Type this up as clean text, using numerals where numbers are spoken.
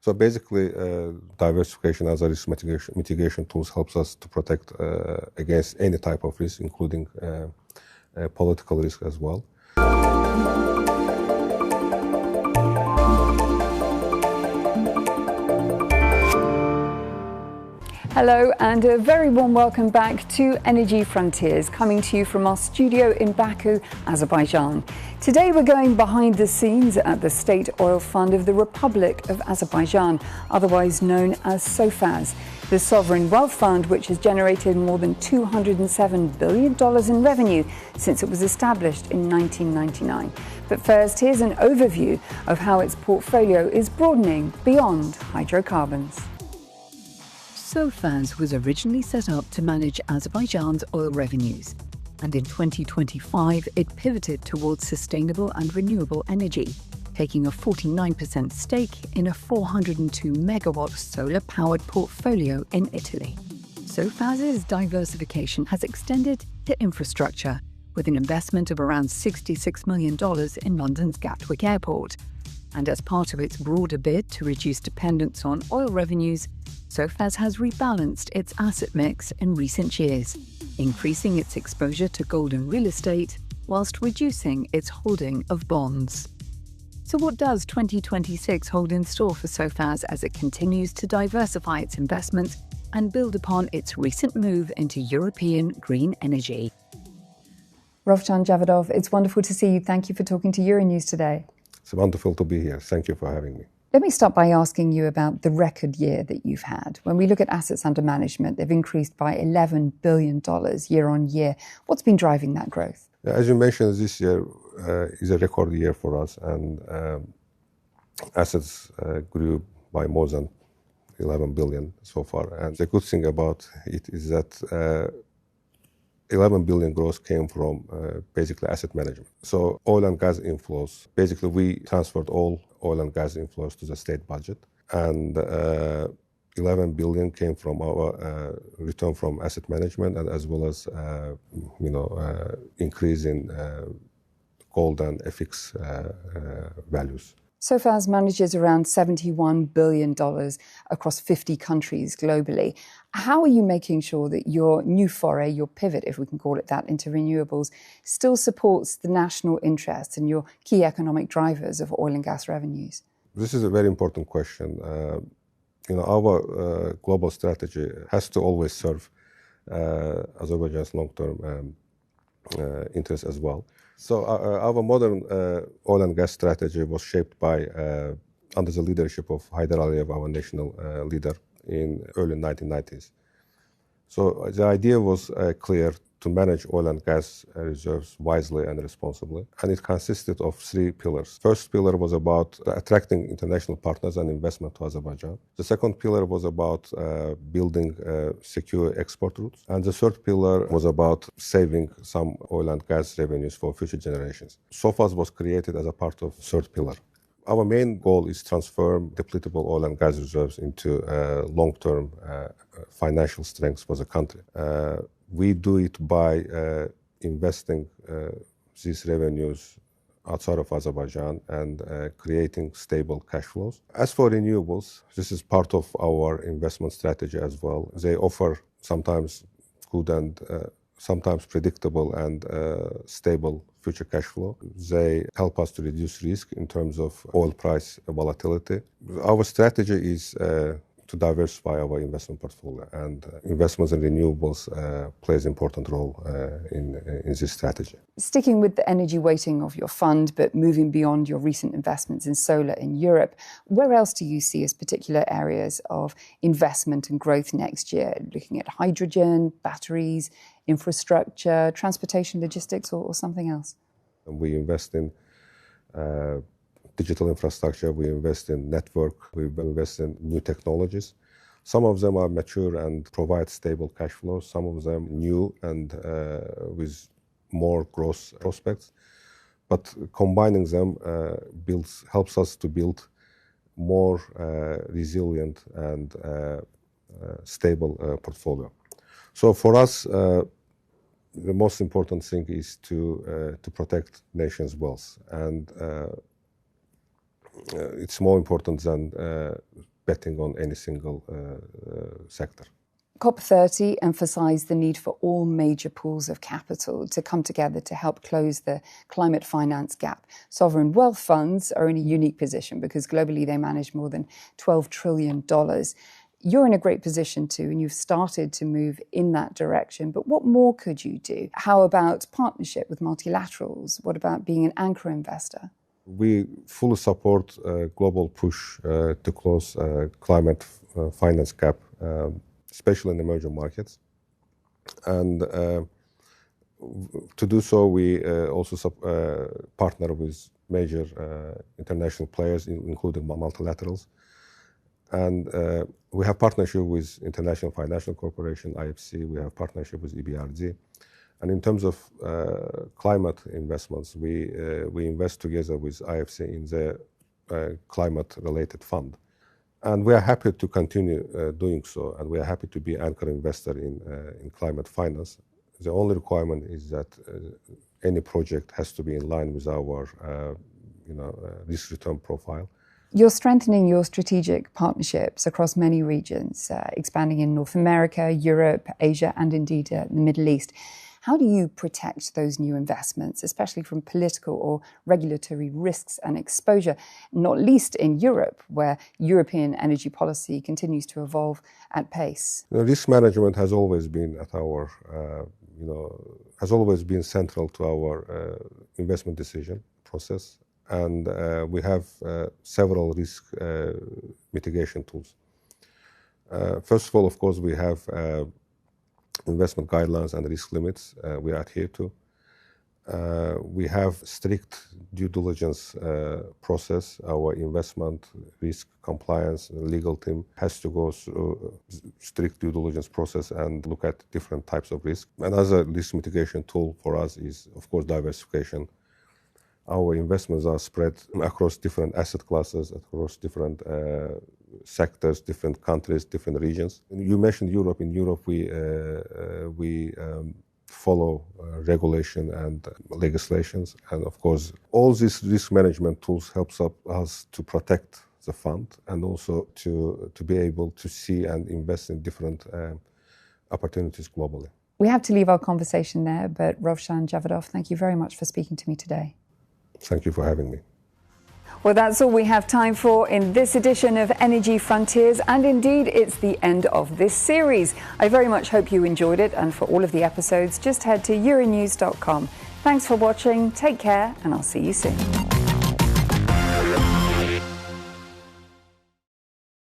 So basically, diversification as a risk mitigation tools helps us to protect against any type of risk, including political risk as well. Hello and a very warm welcome back to Energy Frontiers, coming to you from our studio in Baku, Azerbaijan. Today we're going behind the scenes at the State Oil Fund of the Republic of Azerbaijan, otherwise known as SOFAZ, the sovereign wealth fund which has generated more than $207 billion in revenue since it was established in 1999. But first, here's an overview of how its portfolio is broadening beyond hydrocarbons. SOFAZ was originally set up to manage Azerbaijan's oil revenues, and in 2025 it pivoted towards sustainable and renewable energy, taking a 49% stake in a 402 megawatt solar-powered portfolio in Italy. SOFAZ's diversification has extended to infrastructure, with an investment of around $66 million in London's Gatwick Airport. And as part of its broader bid to reduce dependence on oil revenues, SOFAZ has rebalanced its asset mix in recent years, increasing its exposure to gold and real estate whilst reducing its holding of bonds. So what does 2026 hold in store for SOFAZ as it continues to diversify its investments and build upon its recent move into European green energy? Rovchan Javadov, it's wonderful to see you. Thank you for talking to Euronews today. It's wonderful to be here. Thank you for having me. Let me start by asking you about the record year that you've had. When we look at assets under management, they've increased by $11 billion year on year. What's been driving that growth? As you mentioned, this year is a record year for us, and assets grew by more than 11 billion so far. And the good thing about it is that 11 billion growth came from basically asset management. So oil and gas inflows, basically we transferred all oil and gas inflows to the state budget, and 11 billion came from our return from asset management, and as well as increase in gold and FX values. SOFAZ manages around $71 billion across 50 countries globally. How are you making sure that your new foray, your pivot, if we can call it that, into renewables, still supports the national interests and your key economic drivers of oil and gas revenues? This is a very important question. Our global strategy has to always serve Azerbaijan's long-term interests as well. So our modern oil and gas strategy was shaped by, under the leadership of Haydar Aliyev, our national leader, in early 1990s. So the idea was clear: to manage oil and gas reserves wisely and responsibly. And it consisted of three pillars. First pillar was about attracting international partners and investment to Azerbaijan. The second pillar was about building secure export routes. And the third pillar was about saving some oil and gas revenues for future generations. SOFAZ was created as a part of the third pillar. Our main goal is to transform depletable oil and gas reserves into long-term financial strengths for the country. We do it by investing these revenues outside of Azerbaijan and creating stable cash flows. As for renewables, this is part of our investment strategy as well. They offer sometimes good and sometimes predictable and stable future cash flow. They help us to reduce risk in terms of oil price volatility. Our strategy is to diversify our investment portfolio, and investments in renewables plays an important role in this strategy. Sticking with the energy weighting of your fund, but moving beyond your recent investments in solar in Europe, where else do you see as particular areas of investment and growth next year? Looking at hydrogen, batteries, infrastructure, transportation, logistics, or something else? We invest in digital infrastructure, we invest in network, we invest in new technologies. Some of them are mature and provide stable cash flows, some of them new and with more growth prospects. But combining them helps us to build more resilient and stable portfolio. So for us, the most important thing is to protect nations' wealth, and it's more important than betting on any single sector. COP30 emphasised the need for all major pools of capital to come together to help close the climate finance gap. Sovereign wealth funds are in a unique position because globally they manage more than $12 trillion. You're in a great position too, and you've started to move in that direction. But what more could you do? How about partnership with multilaterals? What about being an anchor investor? We fully support a global push to close climate finance gap, especially in emerging markets. And to do so, we also partner with major international players, including multilaterals. And we have partnership with International Financial Corporation, IFC. We have partnership with EBRD. And in terms of climate investments, we invest together with IFC in the climate-related fund. And we are happy to continue doing so, and we are happy to be anchor investor in climate finance. The only requirement is that any project has to be in line with our risk-return profile. You're strengthening your strategic partnerships across many regions, expanding in North America, Europe, Asia, and indeed the Middle East. How do you protect those new investments, especially from political or regulatory risks and exposure, not least in Europe, where European energy policy continues to evolve at pace? Risk management has always been at our, has always been central to our investment decision process, and we have several risk mitigation tools. First of all, of course, we have investment guidelines and risk limits we adhere to. We have strict due diligence process. Our investment risk compliance legal team has to go through strict due diligence process and look at different types of risk. Another risk mitigation tool for us is, of course, diversification. Our investments are spread across different asset classes, across different sectors, different countries, different regions. You mentioned Europe. In Europe, we follow regulation and legislations, and of course, all these risk management tools helps us to protect the fund and also to be able to see and invest in different opportunities globally. We have to leave our conversation there, but Rovshan Javadov, thank you very much for speaking to me today. Thank you for having me. Well, that's all we have time for in this edition of Energy Frontiers, and indeed it's the end of this series. I very much hope you enjoyed it, and for all of the episodes, just head to euronews.com. Thanks for watching, take care, and I'll see you soon.